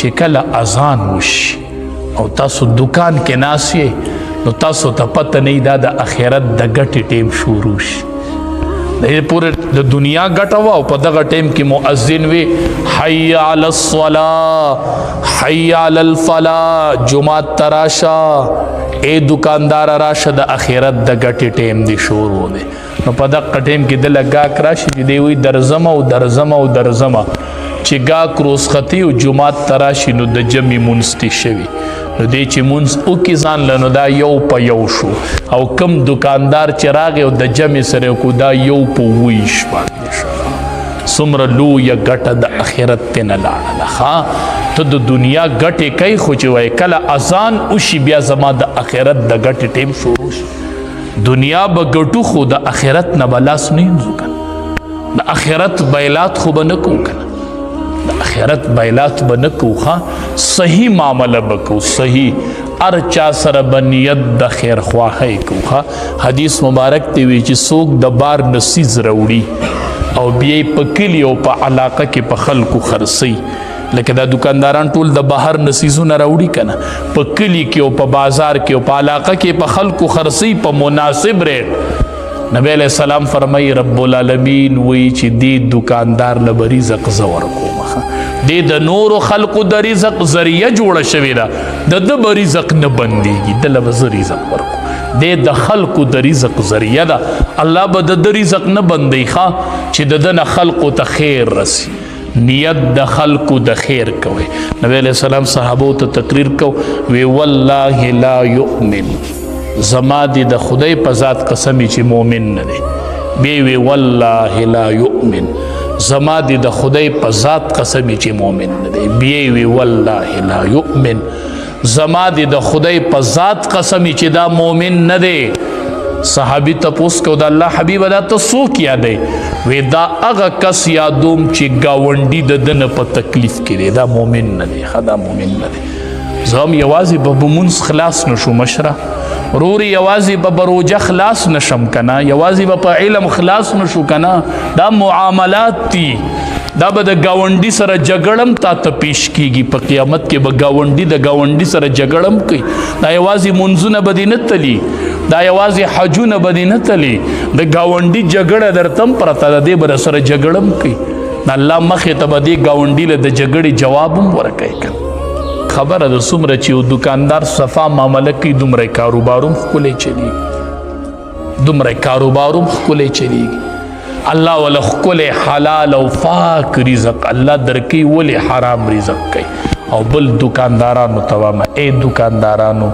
چې کله اذان وشي او تاسو دکان کې ناست یې نو تاسو ته پته نه وي دا د آخرت د ګټې ټیم شروع شي. د پورې د دنیا ګټه وه او په دغه ټیم کې مؤذن وي حی علی الصلاة حی علی الفلاح، جمعات ته راشه ای دکاندار راشه د آخرت د ګټې ټیم دی شروع دی. نو په دغه ټیم کې دله ګاک راشي چې دی وایي درځمه او درځمه او درځمه چې ګاک روزخطي او جمعات ته راشي نو د جمعې مونځ دې شوي نو دی چې مونځ وکړي ځان له نو دا یو په یو شو او کم دکاندار چې راغی او د جمعې سره یې وکړو دا یو په 20 باندې شو. څومره لویه ګټه د آخرت ته نه لاړله. ښه ته د دنیا ګټې کوي خو چې وایي کله اذان وشي بیا زما د آخرت د ګټې ټیم شروع شي. دنیا به ګټو خو د آخرت نه به لاس نه ینځو که نه. د آخرت بیلات خو به نه کوو که نه. د آخرت بیلات به نه کوو. ښه صحیح معامله به کوو. صحیح هر چا سره به نیت د خیرخواهۍ کوو. ښه حدیث مبارک دی وی چې څوک د بار نسیز راوړي او بیا یې په کلي او په علاقه کې په خلکو خرڅوي، لکه دا دکانداران ټول د بهر نسیزونه راوړي که نه، په کلي کې او په بازار کې او په علاقه کې په خلکو خرڅوي په مناسب ریټ. نبی علیہ السلام فرمایي رب العالمین وی چې دې دکاندار له به رزق زه ورکوم. دې د نورو خلقو د رزق ذریعه جوړه شوې ده، د ده به رزق نه بندېږي، دله به زه رزق ورکوم. دې د خلقو د رزق ذریعه ده، الله به د ده رزق نه بندوي ښه چې د ده نه خلقو ته خیر رسي. نیت د خلقو د خیر کوي. نبی علیہ السلام صحابو ته تقریر کو وی والله لا یؤمن، زما دی د خدای په ذات قسمی چې مؤمن نه دی. بیا وی والله لا یؤمن، زما دی د خدای په ذات قسمی چې مؤمن نه دی. بیا وی والله لا یؤمن، زما دی د خدای په ذات قسمی چې دا مؤمن نه دی. صحابی تپوس کو د الله حبیب دا ته څوک یادی؟ وی دا هغه کس یادوم چې ګاونډي د ده نه په تکلیف کې دی، دا مؤمن نه دی. ښه دا مؤمن نه دی. زه هم یوازې به مونځ خلاص نشو مشره روري، یوازې به روجه خلاص نشم که نه، یوازې به په علم خلاص نشو که نه. دا معاملات دي، دا به د ګاونډي سره جګړم تا ته پیش کیږي. په قیامت کې به ګاونډي د ګاونډي سره جګړم کوي. دا یوازې منځونه به دې نه تلي، دا یوازې حجونه به دې نه تلي، د ګاونډي جګړه درته هم پرته ده، دې به در سره جګړم کوي. الله مخې ته به دې ګاونډي له د جګړې جواب هم ورکوي که خبره ده. څومره چې یو دکاندار صفا معامله کوي دومره کاروبار هم ښکلی چلیږي، دومره کاروبار هم ښکلی چلیږي. الله وله ښکلی حلال او پاک رزق الله درکوي، ولې حرام رزق کوي؟ او بل دکاندارانو ته وایم ای دکاندارانو